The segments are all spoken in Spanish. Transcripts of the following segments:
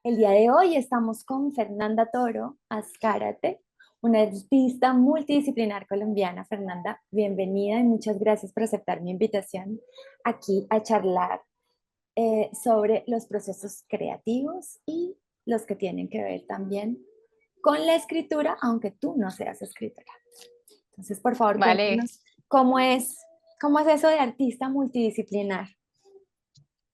El día de hoy estamos con Fernanda Toro Azcárate, una artista multidisciplinar colombiana. Fernanda, bienvenida y muchas gracias por aceptar mi invitación aquí a charlar sobre los procesos creativos y los que tienen que ver también con la escritura, aunque tú no seas escritora. Entonces, por favor, Vale, cuéntanos cómo es eso de artista multidisciplinar.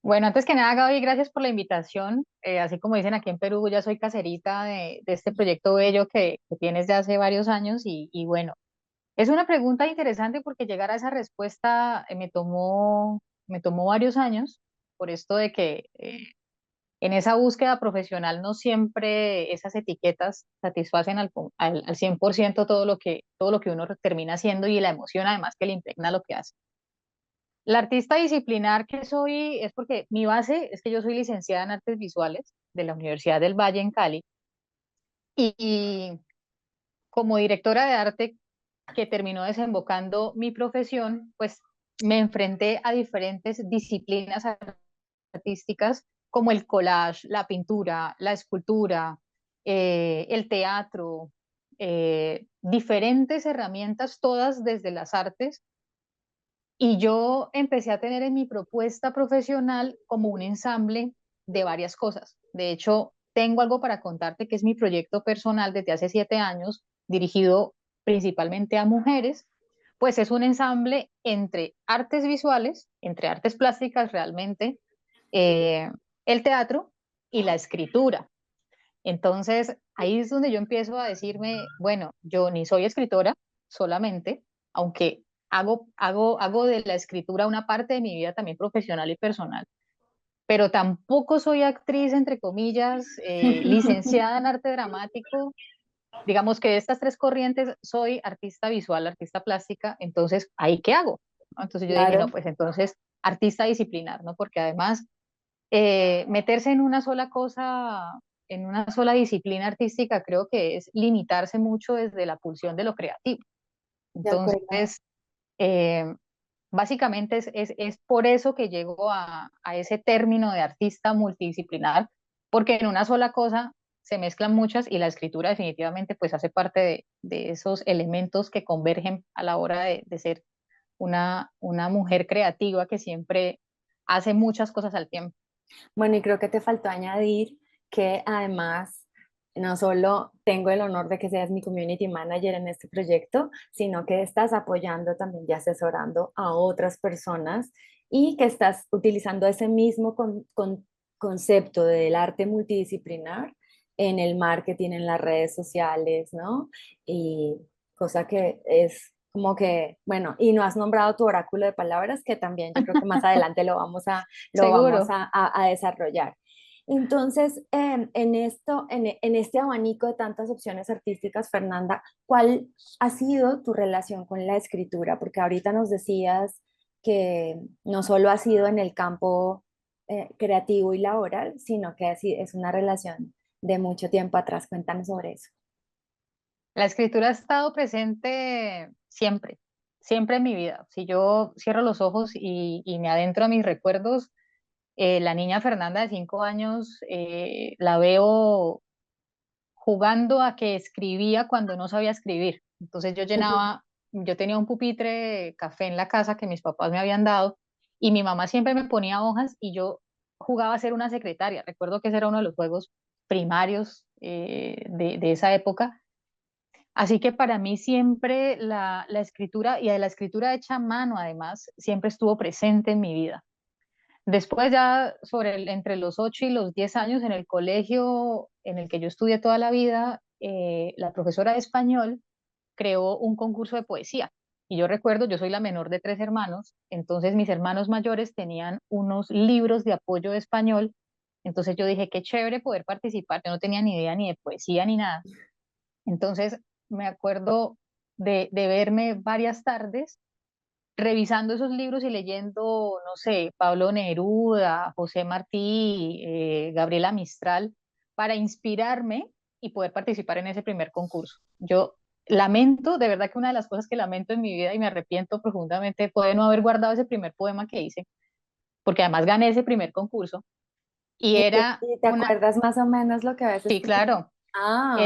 bueno, antes que nada, Gaby, gracias por la invitación. Así como dicen aquí en Perú, ya soy caserita de este proyecto bello que tienes de hace varios años y bueno, es una pregunta interesante porque llegar a esa respuesta me tomó varios años por esto de que en esa búsqueda profesional no siempre esas etiquetas satisfacen al 100% todo lo que uno termina haciendo y la emoción además que le impregna lo que hace. La artista disciplinar que soy es porque mi base es que yo soy licenciada en artes visuales de la Universidad del Valle en Cali y como directora de arte que terminó desembocando mi profesión, pues me enfrenté a diferentes disciplinas artísticas como el collage, la pintura, la escultura, el teatro, diferentes herramientas, todas desde las artes. Y yo empecé a tener en mi propuesta profesional como un ensamble de varias cosas. De hecho, tengo algo para contarte que es mi proyecto personal desde hace 7 años, dirigido principalmente a mujeres, pues es un ensamble entre artes visuales, entre artes plásticas realmente, eh, el teatro y la escritura. Entonces, ahí es donde yo empiezo a decirme, bueno, yo ni soy escritora solamente, aunque hago de la escritura una parte de mi vida también profesional y personal, pero tampoco soy actriz, entre comillas, licenciada en arte dramático. Digamos que de estas tres corrientes soy artista visual, artista plástica, entonces, ¿ahí qué hago? ¿No? Entonces yo dije, no, Claro. pues entonces artista disciplinar, ¿no? Porque además meterse en una sola cosa, en una sola disciplina artística, creo que es limitarse mucho desde la pulsión de lo creativo. De acuerdo. Entonces, eh, básicamente es por eso que llego a ese término de artista multidisciplinar, porque en una sola cosa se mezclan muchas y la escritura definitivamente pues hace parte de esos elementos que convergen a la hora de ser una mujer creativa que siempre hace muchas cosas al tiempo. Bueno, y creo que te faltó añadir que además no solo tengo el honor de que seas mi community manager en este proyecto, sino que estás apoyando también y asesorando a otras personas y que estás utilizando ese mismo concepto del arte multidisciplinar en el marketing, en las redes sociales, ¿no? Y cosa que es como que, bueno, y no has nombrado tu oráculo de palabras, que también yo creo que más adelante lo vamos Seguro. a desarrollar. Entonces, en este abanico de tantas opciones artísticas, Fernanda, ¿cuál ha sido tu relación con la escritura? Porque ahorita nos decías que no solo ha sido en el campo creativo y laboral, sino que es una relación de mucho tiempo atrás. Cuéntanos sobre eso. La escritura ha estado presente siempre, siempre en mi vida. Si yo cierro los ojos y me adentro a mis recuerdos, la niña Fernanda de 5 años la veo jugando a que escribía cuando no sabía escribir. Entonces yo tenía un pupitre café en la casa que mis papás me habían dado y mi mamá siempre me ponía hojas y yo jugaba a ser una secretaria. Recuerdo que ese era uno de los juegos primarios de esa época. Así que para mí siempre la escritura, y de la escritura hecha a mano además, siempre estuvo presente en mi vida. Después ya entre los 8 y los 10 años en el colegio en el que yo estudié toda la vida, la profesora de español creó un concurso de poesía. Y yo recuerdo, yo soy la menor de tres hermanos, entonces mis hermanos mayores tenían unos libros de apoyo de español. Entonces yo dije, qué chévere poder participar. Yo no tenía ni idea ni de poesía ni nada. Entonces me acuerdo de verme varias tardes revisando esos libros y leyendo, no sé, Pablo Neruda, José Martí, Gabriela Mistral, para inspirarme y poder participar en ese primer concurso. Yo lamento, de verdad que una de las cosas que lamento en mi vida y me arrepiento profundamente fue de no haber guardado ese primer poema que hice, porque además gané ese primer concurso. Y era y te una, acuerdas más o menos lo que habías sí, escrito? claro, Ah,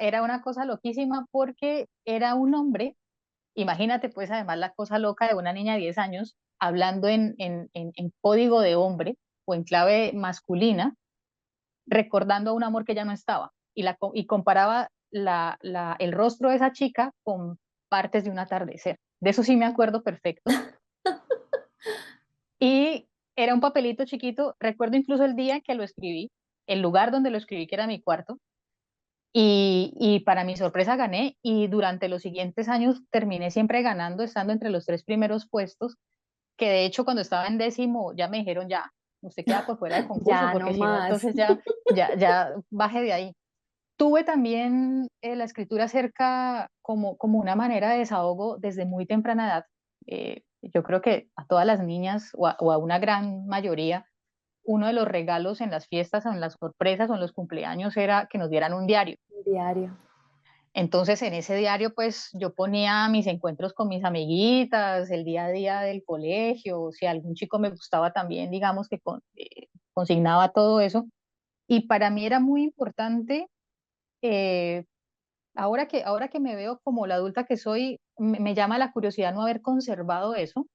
era una cosa loquísima porque era un hombre. Imagínate pues además la cosa loca de una niña de 10 años hablando en código de hombre o en clave masculina, recordando un amor que ya no estaba y comparaba el rostro de esa chica con partes de un atardecer. De eso sí me acuerdo perfecto. Y era un papelito chiquito, recuerdo incluso el día que lo escribí, el lugar donde lo escribí, que era mi cuarto, y para mi sorpresa gané y durante los siguientes años terminé siempre ganando, estando entre los tres primeros puestos, que de hecho cuando estaba en décimo ya me dijeron ya, usted queda por fuera del concurso ya no porque si no, más. entonces ya baje de ahí. Tuve también la escritura cerca como una manera de desahogo desde muy temprana edad. Yo creo que a todas las niñas o a una gran mayoría, uno de los regalos en las fiestas o en las sorpresas o en los cumpleaños era que nos dieran un diario. Diario. Entonces, en ese diario, pues yo ponía mis encuentros con mis amiguitas, el día a día del colegio, si algún chico me gustaba también, digamos que consignaba todo eso. Y para mí era muy importante, eh, ahora que me veo como la adulta que soy, me llama la curiosidad no haber conservado eso,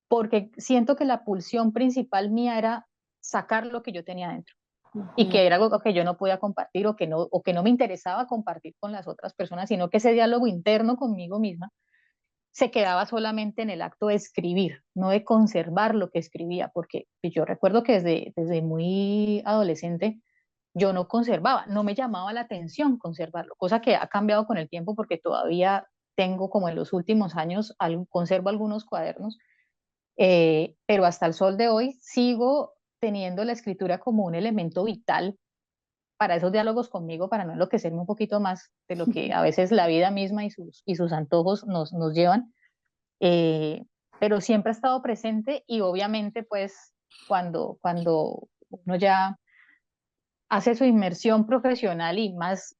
porque siento que la pulsión principal mía era sacar lo que yo tenía dentro y Ujú. que era algo que yo no podía compartir o que no me interesaba compartir con las otras personas, sino que ese diálogo interno conmigo misma se quedaba solamente en el acto de escribir, no de conservar lo que escribía, porque yo recuerdo que desde muy adolescente yo no conservaba, no me llamaba la atención conservarlo, cosa que ha cambiado con el tiempo porque todavía tengo como en los últimos años, conservo algunos cuadernos, pero hasta el sol de hoy sigo teniendo la escritura como un elemento vital para esos diálogos conmigo, para no enloquecerme un poquito más de lo que a veces la vida misma y sus antojos nos llevan, eh, pero siempre ha estado presente y obviamente pues cuando uno ya hace su inmersión profesional y más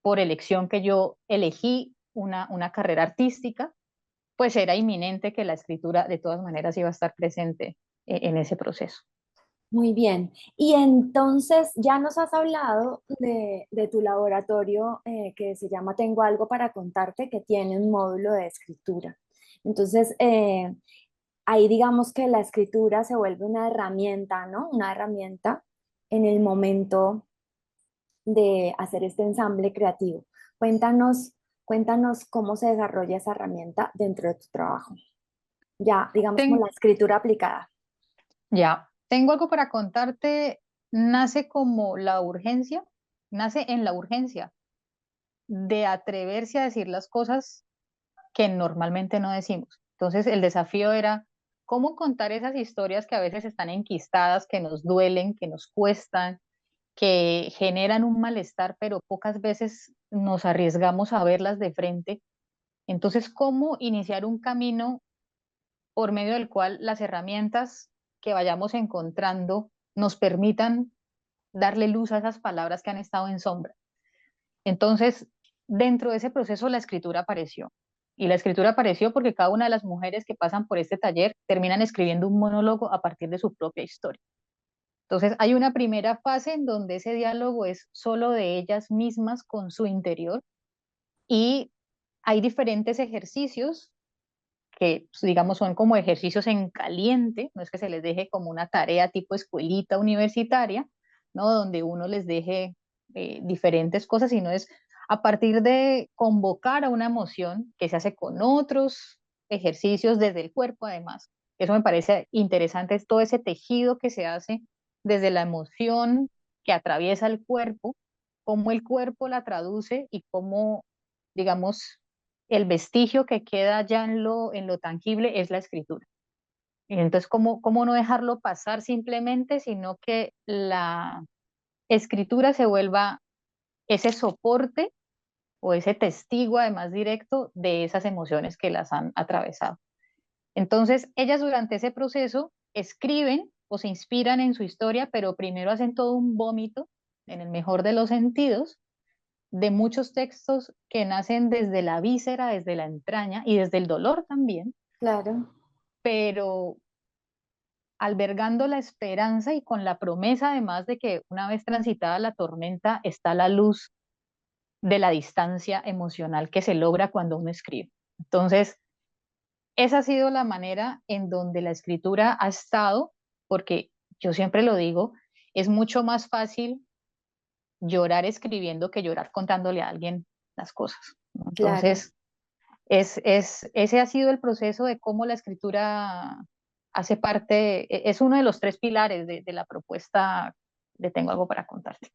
por elección que yo elegí una carrera artística, pues era inminente que la escritura de todas maneras iba a estar presente en ese proceso. Muy bien. Y entonces ya nos has hablado de tu laboratorio que se llama Tengo algo para contarte, que tiene un módulo de escritura. Entonces, ahí digamos que la escritura se vuelve una herramienta, ¿no? Una herramienta en el momento de hacer este ensamble creativo. Cuéntanos, cuéntanos cómo se desarrolla esa herramienta dentro de tu trabajo. Ya, digamos como Ten- la escritura aplicada. ya, tengo algo para contarte, nace como la urgencia, nace en la urgencia de atreverse a decir las cosas que normalmente no decimos. Entonces, el desafío era cómo contar esas historias que a veces están enquistadas, que nos duelen, que nos cuestan, que generan un malestar, pero pocas veces nos arriesgamos a verlas de frente. Entonces, ¿cómo iniciar un camino por medio del cual las herramientas que vayamos encontrando nos permitan darle luz a esas palabras que han estado en sombra? Entonces, dentro de ese proceso, la escritura apareció. Y la escritura apareció porque cada una de las mujeres que pasan por este taller terminan escribiendo un monólogo a partir de su propia historia. Entonces, hay una primera fase en donde ese diálogo es solo de ellas mismas con su interior y hay diferentes ejercicios que, pues, digamos, son como ejercicios en caliente, no es que se les deje como una tarea tipo escuelita universitaria, ¿no? Donde uno les deje diferentes cosas, sino es a partir de convocar a una emoción que se hace con otros ejercicios desde el cuerpo, además. Eso me parece interesante, es todo ese tejido que se hace desde la emoción que atraviesa el cuerpo, cómo el cuerpo la traduce y cómo, digamos, el vestigio que queda ya en lo tangible es la escritura. Y entonces, ¿cómo no dejarlo pasar simplemente, sino que la escritura se vuelva ese soporte o ese testigo, además directo, de esas emociones que las han atravesado? Entonces, ellas durante ese proceso escriben o se inspiran en su historia, pero primero hacen todo un vómito, en el mejor de los sentidos, de muchos textos que nacen desde la víscera, desde la entraña y desde el dolor también, Claro. pero albergando la esperanza y con la promesa además de que una vez transitada la tormenta está la luz de la distancia emocional que se logra cuando uno escribe. Entonces, esa ha sido la manera en donde la escritura ha estado, porque yo siempre lo digo, es mucho más fácil llorar escribiendo que llorar contándole a alguien las cosas, ¿no? Claro. Entonces, ese ha sido el proceso de cómo la escritura hace parte, es uno de los tres pilares de la propuesta de Tengo algo para contarte.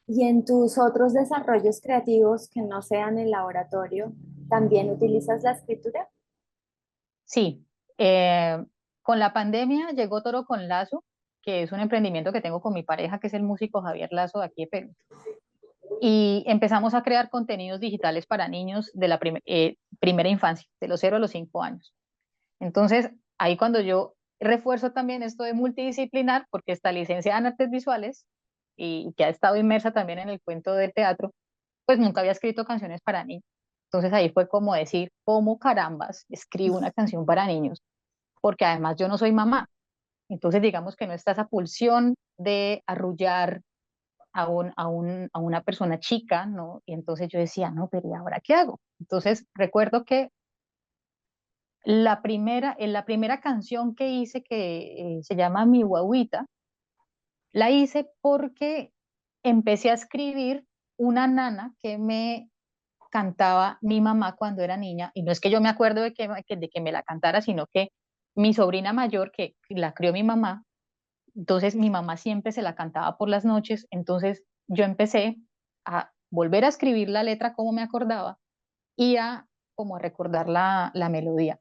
Y en tus otros desarrollos creativos que no sean el laboratorio, ¿también utilizas la escritura? Sí, eh, con la pandemia llegó Toro con Lazo, que es un emprendimiento que tengo con mi pareja, que es el músico Javier Lazo de aquí de Perú. Y empezamos a crear contenidos digitales para niños de la primera infancia, de los 0 a los 5 años. Entonces, ahí cuando yo refuerzo también esto de multidisciplinar, porque está licenciada en artes visuales y que ha estado inmersa también en el cuento del teatro, pues nunca había escrito canciones para niños. Entonces ahí fue como decir, ¿cómo carambas escribo una canción para niños? Porque además yo no soy mamá. Entonces digamos que no está esa pulsión de arrullar a una persona chica, ¿no? Y entonces yo decía, no, pero ¿y ahora qué hago? Entonces recuerdo que la primera canción que hice, que se llama Mi Guaguita, la hice porque empecé a escribir una nana que me cantaba mi mamá cuando era niña, y no es que yo me acuerdo de que me la cantara, sino que mi sobrina mayor, que la crió mi mamá, entonces mi mamá siempre se la cantaba por las noches, entonces yo empecé a volver a escribir la letra como me acordaba y a como a recordar la melodía.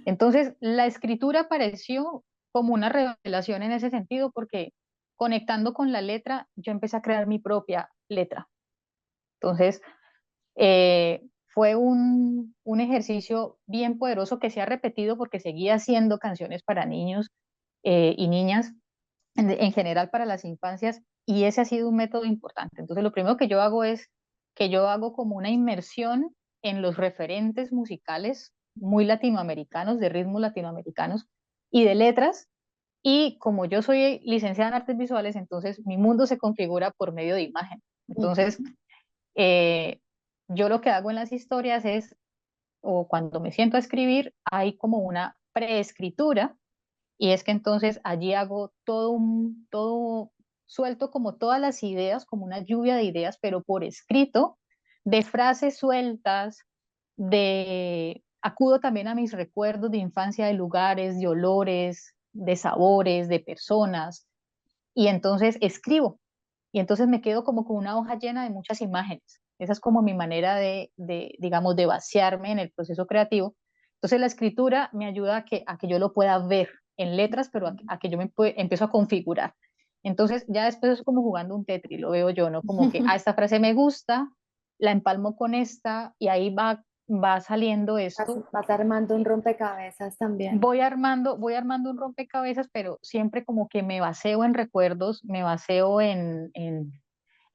Entonces la escritura apareció como una revelación en ese sentido porque conectando con la letra yo empecé a crear mi propia letra. Entonces fue un ejercicio bien poderoso que se ha repetido porque seguía haciendo canciones para niños y niñas en general para las infancias, y ese ha sido un método importante. Entonces, lo primero que yo hago es que yo hago como una inmersión en los referentes musicales muy latinoamericanos, de ritmos latinoamericanos y de letras. Y como yo soy licenciada en artes visuales, entonces mi mundo se configura por medio de imagen. Entonces, Ujú. eh, yo lo que hago en las historias es, o cuando me siento a escribir, hay como una preescritura y es que entonces allí hago todo suelto como todas las ideas, como una lluvia de ideas, pero por escrito, de frases sueltas, acudo también a mis recuerdos de infancia, de lugares, de olores, de sabores, de personas, y entonces escribo, y entonces me quedo como con una hoja llena de muchas imágenes. Esa es como mi manera digamos, de vaciarme en el proceso creativo. Entonces la escritura me ayuda a que yo lo pueda ver en letras, pero a que yo empiezo a configurar. Entonces ya después es como jugando un Tetris, lo veo yo, ¿no? Como que, esta frase me gusta, la empalmo con esta y ahí va saliendo Vas, esto. vas armando un rompecabezas también. Voy armando un rompecabezas, pero siempre como que me baseo en recuerdos, me baseo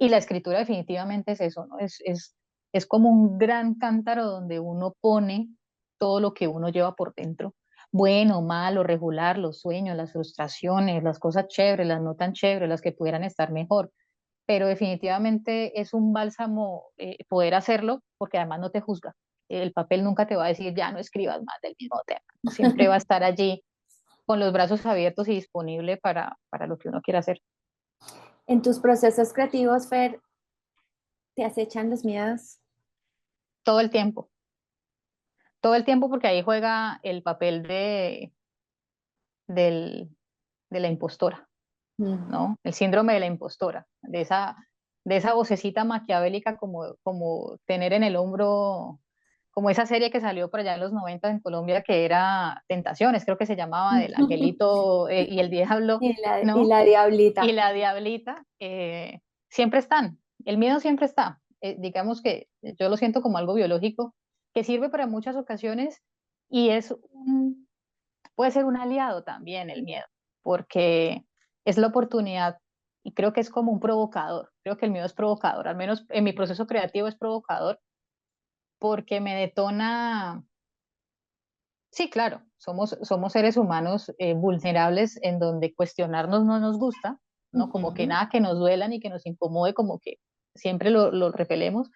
y la escritura definitivamente es eso, ¿no? Es como un gran cántaro donde uno pone todo lo que uno lleva por dentro, bueno, malo, regular, los sueños, las frustraciones, las cosas chéveres, las no tan chéveres, las que pudieran estar mejor, pero definitivamente es un bálsamo poder hacerlo porque además no te juzga. El papel nunca te va a decir, ya no escribas más del mismo tema. Siempre va a estar allí con los brazos abiertos y disponible para lo que uno quiera hacer. En tus procesos creativos, Fer, ¿te acechan los miedos? Todo el tiempo. Todo el tiempo porque ahí juega el papel del, de la impostora, Mm. ¿no? El síndrome de la impostora, de esa vocecita maquiavélica como tener en el hombro, como esa serie que salió por allá en los 90 en Colombia que era Tentaciones, creo que se llamaba, del angelito y el diablo, Y ¿no? la Y diablita. la diablita, siempre están, el miedo siempre está. Digamos que yo lo siento como algo biológico que sirve para muchas ocasiones y puede ser un aliado también el miedo, porque es la oportunidad y creo que es como un provocador. Creo que el miedo es provocador, al menos en mi proceso creativo es provocador porque me detona Sí, claro, somos seres humanos vulnerables en donde cuestionarnos no nos gusta, ¿no? Como que Ujú. nada que nos duela ni que nos incomode, como que siempre lo repelemos,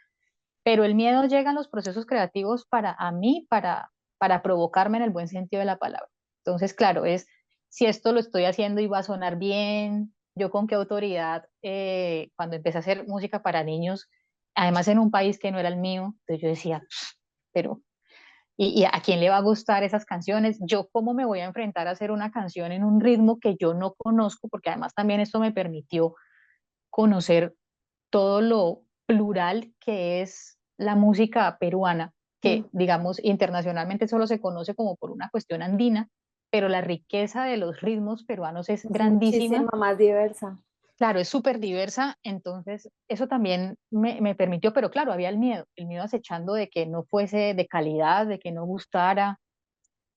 pero el miedo llega en los procesos creativos para a mí, para provocarme en el buen sentido de la palabra. Entonces, claro, es si esto lo estoy haciendo y va a sonar bien, yo con qué autoridad, cuando empecé a hacer música para niños, además en un país que no era el mío, entonces yo decía, pero y a quién le va a gustar esas canciones, yo cómo me voy a enfrentar a hacer una canción en un ritmo que yo no conozco, porque además también esto me permitió conocer todo lo plural que es la música peruana, Mm. que digamos internacionalmente solo se conoce como por una cuestión andina, pero la riqueza de los ritmos peruanos es Es muchísimo grandísima. más diversa. Claro, es súper diversa, entonces eso también me permitió, pero claro, había el miedo acechando de que no fuese de calidad, de que no gustara,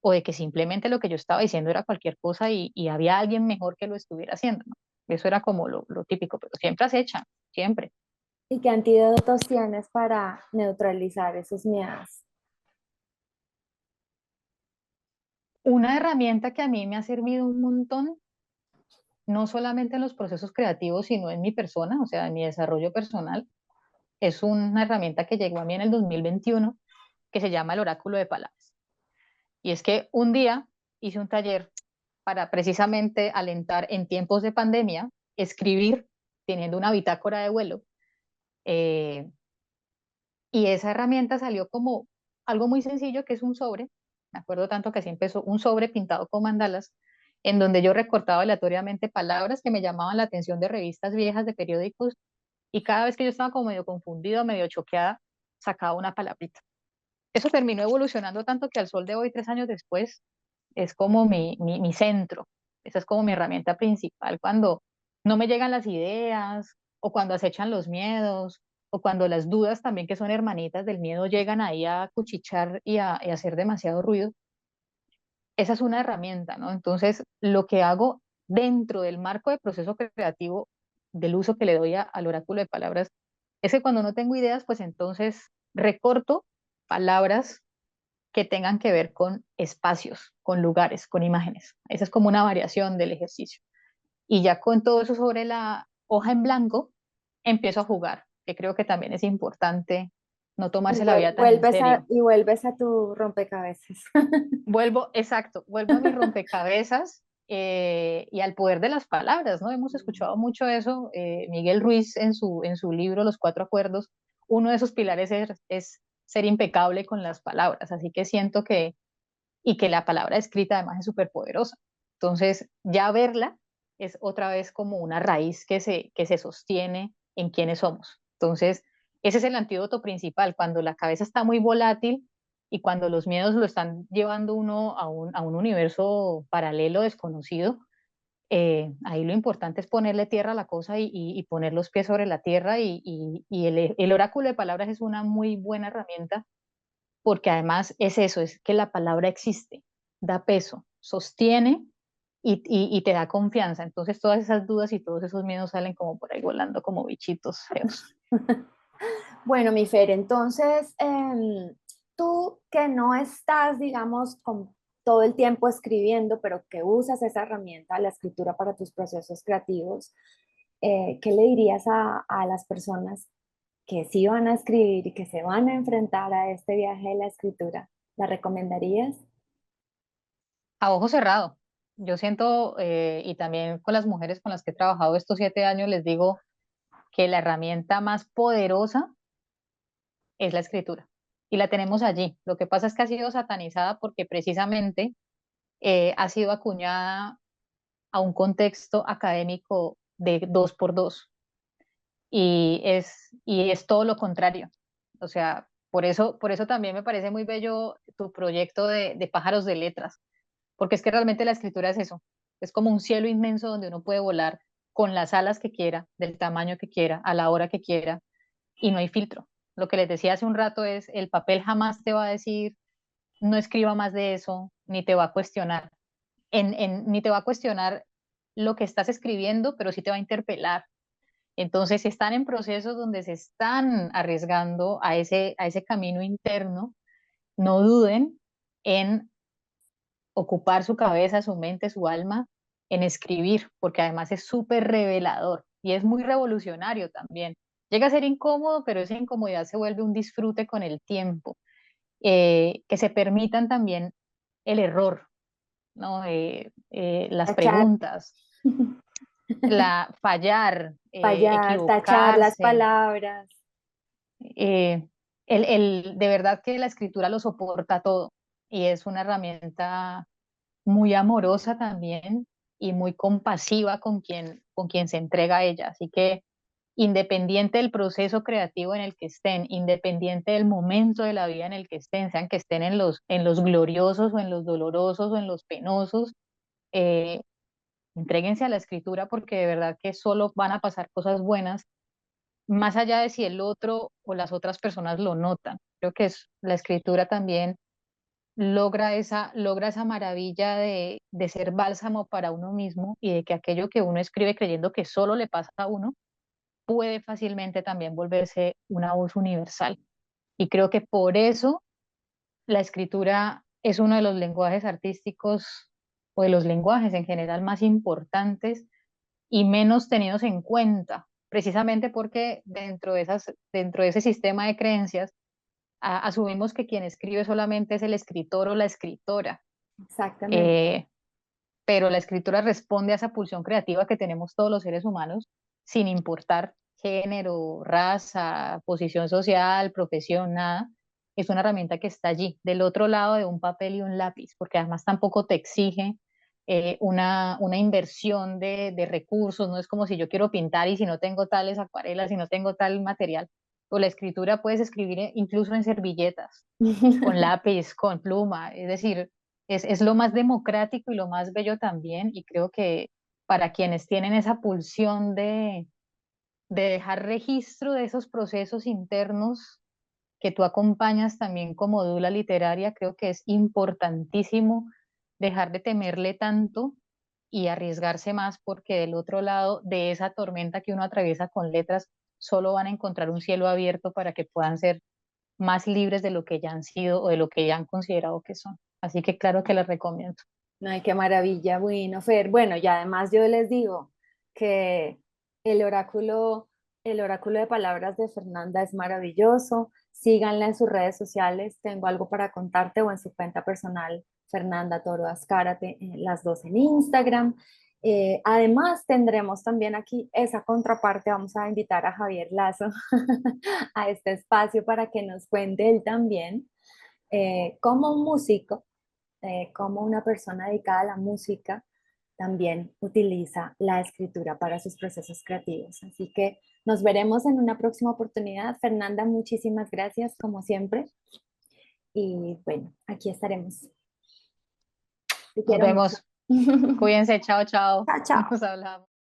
o de que simplemente lo que yo estaba diciendo era cualquier cosa y había alguien mejor que lo estuviera haciendo, ¿no? Eso era como lo típico, pero siempre acecha, siempre. ¿Y qué antídotos tienes para neutralizar esos miedos? Una herramienta que a mí me ha servido un montón, no solamente en los procesos creativos, sino en mi persona, o sea, en mi desarrollo personal, es una herramienta que llegó a mí en el 2021 que se llama el oráculo de palabras. Y es que un día hice un taller para precisamente alentar en tiempos de pandemia, escribir teniendo una bitácora de vuelo. eh, y esa herramienta salió como algo muy sencillo que es un sobre. Me acuerdo tanto que así empezó, un sobre pintado con mandalas, en donde yo recortaba aleatoriamente palabras que me llamaban la atención de revistas viejas, de periódicos, y cada vez que yo estaba como medio confundida, medio choqueada, sacaba una palabrita. Eso terminó evolucionando tanto que al sol de hoy, 3 años después, es como mi centro. Esa es como mi herramienta principal cuando no me llegan las ideas o cuando acechan los miedos o cuando las dudas también, que son hermanitas del miedo, llegan ahí a cuchichar y a hacer demasiado ruido. Esa es una herramienta, ¿no? Entonces, lo que hago dentro del marco de proceso creativo, del uso que le doy al oráculo de palabras, es que cuando no tengo ideas, pues entonces recorto palabras que tengan que ver con espacios, con lugares, con imágenes. Esa es como una variación del ejercicio. Y ya con todo eso sobre la hoja en blanco, empiezo a jugar, que creo que también es importante no Y tomarse la vida tan en serio. vuelves a tu rompecabezas. Vuelvo, exacto, vuelvo a mi rompecabezas y al poder de las palabras, ¿no? Hemos escuchado mucho eso. Miguel Ruiz en su libro Los Cuatro Acuerdos, uno de esos pilares es ser impecable con las palabras. Así que siento que la palabra escrita además es súper poderosa. Entonces, ya verla es otra vez como una raíz que se sostiene en quiénes somos. Entonces, ese es el antídoto principal, cuando la cabeza está muy volátil y cuando los miedos lo están llevando uno a un universo paralelo, desconocido. Ahí lo importante es ponerle tierra a la cosa y poner los pies sobre la tierra y el oráculo de palabras es una muy buena herramienta porque además es eso, es que la palabra existe, da peso, sostiene y te da confianza. Entonces todas esas dudas y todos esos miedos salen como por ahí volando como bichitos feos. Bueno, mi Fer, entonces, tú que no estás, digamos, con todo el tiempo escribiendo, pero que usas esa herramienta, la escritura para tus procesos creativos, ¿qué le dirías a las personas que sí van a escribir y que se van a enfrentar a este viaje de la escritura? ¿La recomendarías? A ojo cerrado. Yo siento, y también con las mujeres con las que he trabajado estos 7 años, les digo que la herramienta más poderosa es la escritura. Y la tenemos allí. Lo que pasa es que ha sido satanizada porque precisamente ha sido acuñada a un contexto académico de 2x2 y es todo lo contrario. O sea, por eso también me parece muy bello tu proyecto de pájaros de letras, porque es que realmente la escritura es eso, es como un cielo inmenso donde uno puede volar con las alas que quiera, del tamaño que quiera, a la hora que quiera, y no hay filtro. Lo que les decía hace un rato es, el papel jamás te va a decir, no escriba más de eso, ni te va a cuestionar, ni te va a cuestionar lo que estás escribiendo, pero sí te va a interpelar. Entonces, si están en procesos donde se están arriesgando a ese camino interno, no duden en ocupar su cabeza, su mente, su alma en escribir, porque además es súper revelador y es muy revolucionario también. Llega a ser incómodo, pero esa incomodidad se vuelve un disfrute con el tiempo. Que se permitan también el error, ¿no? Las Tachar, preguntas, fallar, fallar, tachar las equivocarse. palabras. eh, de verdad que la escritura lo soporta todo y es una herramienta muy amorosa también y muy compasiva con quien se entrega a ella. Así que independiente del proceso creativo en el que estén, independiente del momento de la vida en el que estén, sean que estén en los gloriosos o en los dolorosos o en los penosos, eh, entréguense a la escritura porque de verdad que solo van a pasar cosas buenas, más allá de si el otro o las otras personas lo notan. Creo que la escritura también logra esa maravilla de ser bálsamo para uno mismo y de que aquello que uno escribe creyendo que solo le pasa a uno, puede fácilmente también volverse una voz universal. Y creo que por eso la escritura es uno de los lenguajes artísticos o de los lenguajes en general más importantes y menos tenidos en cuenta, precisamente porque dentro de ese sistema de creencias asumimos que quien escribe solamente es el escritor o la escritora, Exactamente. eh, pero la escritura responde a esa pulsión creativa que tenemos todos los seres humanos, sin importar género, raza, posición social, profesión, nada. Es una herramienta que está allí, del otro lado de un papel y un lápiz, porque además tampoco te exige una inversión de recursos, no es como si yo quiero pintar y si no tengo tales acuarelas, si no tengo tal material, o la escritura puedes escribir incluso en servilletas, con lápiz, con pluma, es decir, es lo más democrático y lo más bello también, y creo que para quienes tienen esa pulsión de dejar registro de esos procesos internos que tú acompañas también como dula literaria, creo que es importantísimo dejar de temerle tanto y arriesgarse más porque del otro lado de esa tormenta que uno atraviesa con letras, solo van a encontrar un cielo abierto para que puedan ser más libres de lo que ya han sido o de lo que ya han considerado que son. Así que claro que les recomiendo. Ay, qué maravilla, bueno, Fer. Bueno, y además yo les digo que el oráculo, el oráculo de palabras de Fernanda es maravilloso. Síganla en sus redes sociales. Tengo algo para contarte o en su cuenta personal, Fernanda Toro Azcárate, las dos en Instagram. Además, tendremos también aquí esa contraparte. Vamos a invitar a Javier Lazo a este espacio para que nos cuente él también como un músico cómo una persona dedicada a la música también utiliza la escritura para sus procesos creativos. Así que nos veremos en una próxima oportunidad. Fernanda, muchísimas gracias como siempre. Y bueno, aquí estaremos. Te Nos quiero mucho. vemos. Cuídense. Chao, chao. Chao, chao. Nos hablamos.